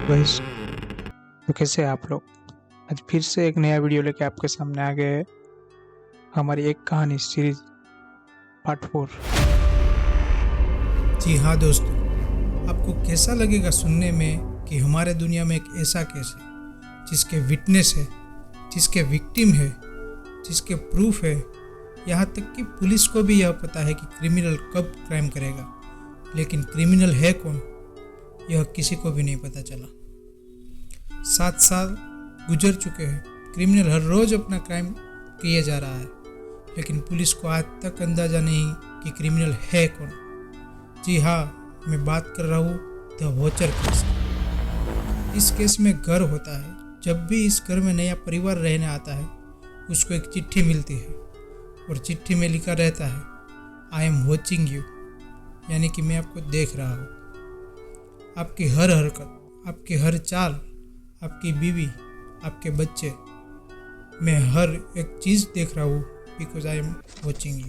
Guys, तो कैसे हैं आप लोग। आज फिर से एक नया वीडियो लेके आपके सामने आ गए हैं। हमारी एक कहानी सीरीज पार्ट 4। जी हाँ दोस्तों, आपको कैसा लगेगा सुनने में कि हमारे दुनिया में एक ऐसा केस है जिसके विटनेस है, जिसके विक्टिम है, जिसके प्रूफ है, यहाँ तक कि पुलिस को भी यह पता है कि क्रिमिनल कब क्राइम करेगा, लेकिन क्रिमिनल है कौन यह किसी को भी नहीं पता चला। 7 साल गुजर चुके हैं, क्रिमिनल हर रोज़ अपना क्राइम किए जा रहा है, लेकिन पुलिस को आज तक अंदाज़ा नहीं कि क्रिमिनल है कौन। जी हाँ, मैं बात कर रहा हूँ द वॉचर केस। इस केस में घर होता है। जब भी इस घर में नया परिवार रहने आता है उसको एक चिट्ठी मिलती है और चिट्ठी में लिखा रहता है आई एम वॉचिंग यू, यानी कि मैं आपको देख रहा हूँ। आपकी हर हरकत, आपकी हर चाल, आपकी बीवी, आपके बच्चे, मैं हर एक चीज़ देख रहा हूँ because I am watching you.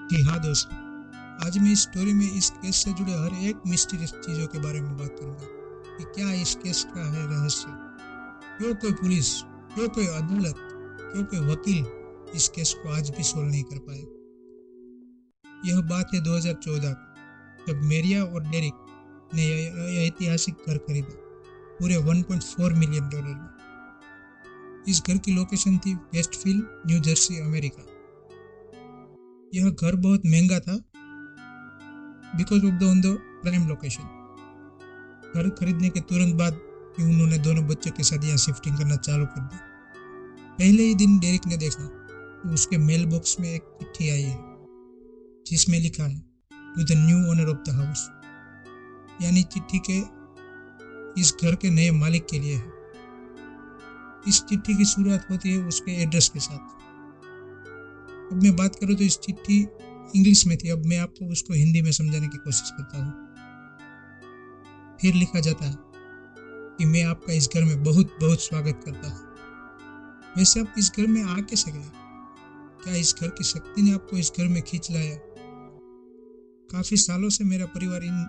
जी हाँ दोस्तों, आज मैं इस स्टोरी में इस केस से जुड़े हर एक मिस्टीरियस चीज़ों के बारे में बात करूंगा कि क्या इस केस का है रहस्य, क्यों कोई पुलिस, क्यों कोई अदालत, क्यों कोई वकील इस केस को आज भी सोल्व नहीं कर पाए। यह बात है 2014 जब मेरिया और डेरिक ने यह ऐतिहासिक घर खरीदा पूरे $1.4 मिलियन में। इस घर की लोकेशन थी वेस्टफील्ड, न्यू जर्सी, अमेरिका। यह घर बहुत महंगा था because of the prime location. घर खरीदने के तुरंत बाद ही उन्होंने दोनों बच्चों के साथ यहाँ शिफ्टिंग करना चालू कर दी। पहले ही दिन डेरिक ने देखा तो उसके मेल बॉक्स में एक चिट्ठी आई है जिसमें लिखा है to the new owner of the house, यानी चिट्ठी के इस घर के नए मालिक के लिए है। इस चिट्ठी की शुरुआत होती है उसके एड्रेस के साथ। अब मैं बात करूँ तो इस चिट्ठी इंग्लिश में थी, अब मैं आपको उसको हिंदी में समझाने की कोशिश करता हूँ। फिर लिखा जाता है कि मैं आपका इस घर में बहुत बहुत स्वागत करता हूँ। वैसे आप इस घर में आ कैसे गए? क्या इस घर की शक्ति ने आपको इस घर में खींच लाया? काफी सालों से मेरा परिवार इन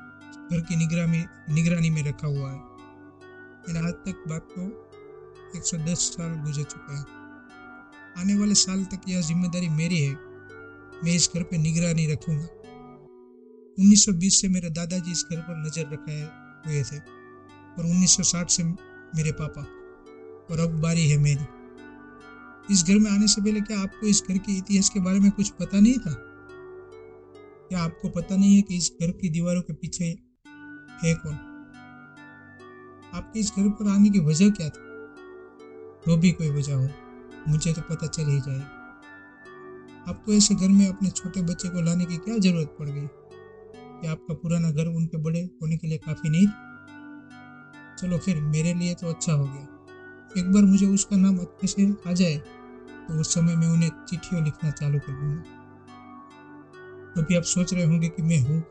घर की निगरानी में रखा हुआ है। मेरा आज तक बात को 110 साल गुजर चुके हैं। आने वाले साल तक यह जिम्मेदारी मेरी है। मैं इस घर पे निगरानी रखूंगा। 1920 से मेरे दादाजी इस घर पर नजर रखाए हुए थे और 1960 से मेरे पापा, और अब बारी है मेरी। इस घर में आने से पहले क्या आपको इस घर के इतिहास के बारे में कुछ पता नहीं था? क्या आपको पता नहीं है कि इस घर की दीवारों के पीछे है कौन? आपके इस घर पर आने की वजह क्या थी? जो भी कोई वजह हो, मुझे तो पता चल ही जाएगी। आपको ऐसे घर में अपने छोटे बच्चे को लाने की क्या जरूरत पड़ गई? क्या आपका पुराना घर उनके बड़े होने के लिए काफी नहीं? चलो फिर, मेरे लिए तो अच्छा हो गया। एक बार मुझे उसका नाम अच्छे से आ जाए तो उस समय मैं उन्हें चिट्ठियां लिखना चालू कर दूंगा। अभी आप सोच रहे होंगे कि मैं हूँ।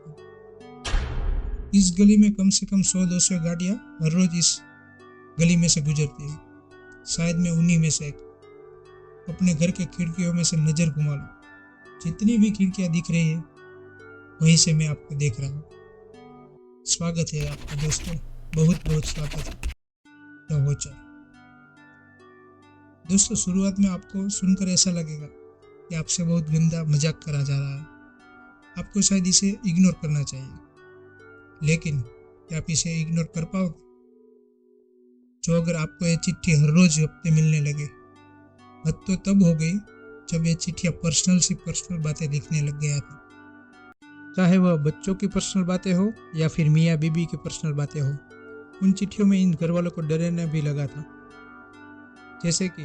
इस गली में कम से कम 100-200 गाड़ियां हर रोज इस गली में से गुजरती है। शायद मैं उन्हीं में से एक। अपने घर के खिड़कियों में से नजर घुमा लो, जितनी भी खिड़कियां दिख रही है वहीं से मैं आपको देख रहा हूँ। स्वागत है आपका दोस्तों, बहुत बहुत स्वागत है द वॉचर। दोस्तों, शुरुआत में आपको सुनकर ऐसा लगेगा कि आपसे बहुत गंदा मजाक करा जा रहा है। आपको शायद इसे इग्नोर करना चाहिए, लेकिन क्या आप इसे इग्नोर कर पाओगे? जो अगर आपको ये चिट्ठी हर रोज हफ्ते मिलने लगे। हद तो तब हो गई जब ये चिट्ठियां पर्सनल बातें लिखने लग गया था। चाहे वह बच्चों की पर्सनल बातें हो या फिर मियाँ बीबी की पर्सनल बातें हो, उन चिट्ठियों में इन घर वालों को डराने भी लगा था। जैसे कि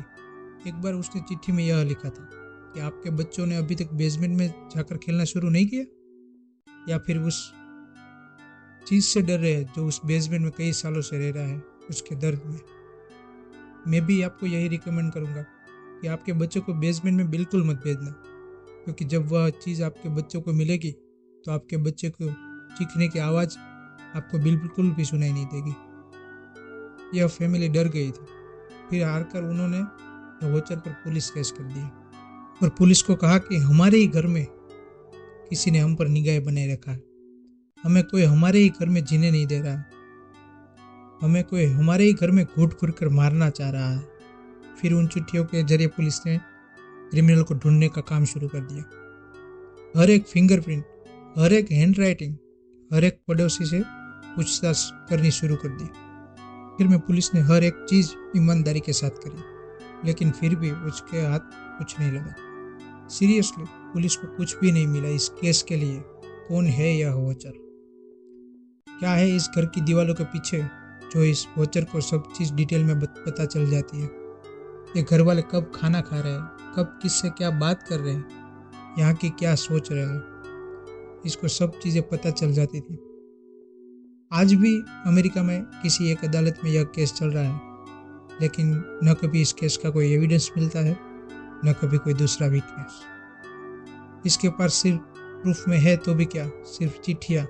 एक बार उसने चिट्ठी में यह लिखा था कि आपके बच्चों ने अभी तक बेसमेंट में जाकर खेलना शुरू नहीं किया, या फिर उस चीज़ से डर रहे हैं जो उस बेसमेंट में कई सालों से रह रहा है, उसके दर्द में। मैं भी आपको यही रिकमेंड करूँगा कि आपके बच्चों को बेसमेंट में बिल्कुल मत भेजना, क्योंकि जब वह चीज़ आपके बच्चों को मिलेगी तो आपके बच्चे को चीखने की आवाज़ आपको बिल्कुल भी सुनाई नहीं देगी। यह फैमिली डर गई थी। फिर हारकर उन्होंने द वॉचर पर पुलिस केस कर दिया और पुलिस को कहा कि हमारे ही घर में किसी ने हम पर निगाह बनाए रखा है, हमें कोई हमारे ही घर में जीने नहीं दे रहा है। हमें कोई हमारे ही घर में घूट घूट कर मारना चाह रहा है। फिर उन चिट्ठियों के जरिए पुलिस ने क्रिमिनल को ढूंढने का काम शुरू कर दिया। हर एक फिंगरप्रिंट, हर एक हैंड राइटिंग, हर एक पड़ोसी से पूछताछ करनी शुरू कर दी। फिर में पुलिस ने हर एक चीज़ ईमानदारी के साथ करी, लेकिन फिर भी उसके हाथ कुछ नहीं लगा। सीरियसली पुलिस को कुछ भी नहीं मिला इस केस के लिए। कौन है यह वोचर? क्या है इस घर की दीवारों के पीछे जो इस वोचर को सब चीज़ डिटेल में पता चल जाती है? ये घर वाले कब खाना खा रहे हैं, कब किससे क्या बात कर रहे हैं, यहाँ की क्या सोच रहे हैं, इसको सब चीज़ें पता चल जाती थी। आज भी अमेरिका में किसी एक अदालत में यह केस चल रहा है, लेकिन न कभी इस केस का कोई एविडेंस मिलता है, न कभी कोई दूसरा विटनेस। इसके पास सिर्फ प्रूफ में है तो भी क्या, सिर्फ चिट्ठियाँ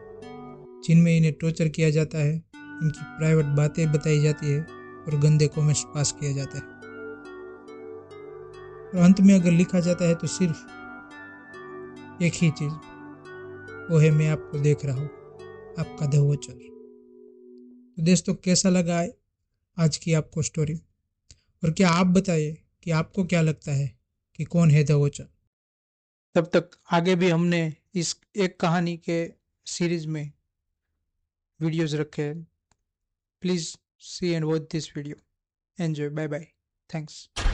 जिनमें इन्हें टॉर्चर किया जाता है, इनकी प्राइवेट बातें बताई जाती है और गंदे कमेंट्स पास किया जाता है। और अंत में अगर लिखा जाता है तो सिर्फ एक ही चीज़, वो है मैं आपको देख रहा हूँ, आपका द वॉचर। तो दोस्तों, कैसा लगा आज की आपको स्टोरी? और क्या आप बताइए कि आपको क्या लगता है कि कौन है द वॉचर? तब तक आगे भी हमने इस एक कहानी के सीरीज में वीडियोस रखे हैं। Please see and watch this video. Enjoy. Bye bye. Thanks.